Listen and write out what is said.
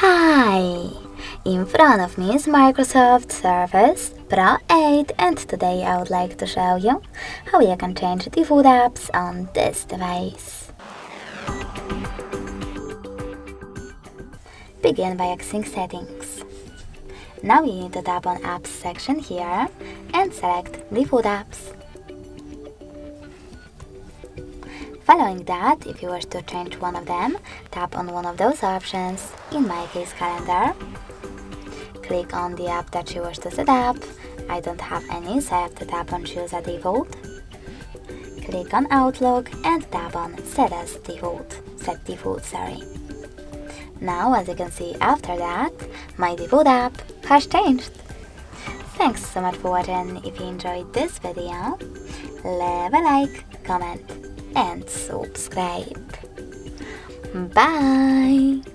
Hi! In front of me is Microsoft Surface Pro 8 and today I would like to show you how you can change default apps on this device. Begin by accessing Settings. Now you need to tap on Apps section here and select Default Apps. Following that, if you wish to change one of them, tap on one of those options, in my case Calendar. Click on the app that you wish to set up. I don't have any, so I have to tap on Choose a Default. Click on Outlook and tap on Set Default. Now, as you can see after that, my default app has changed. Thanks so much for watching. If you enjoyed this video, leave a like, comment and subscribe. Bye!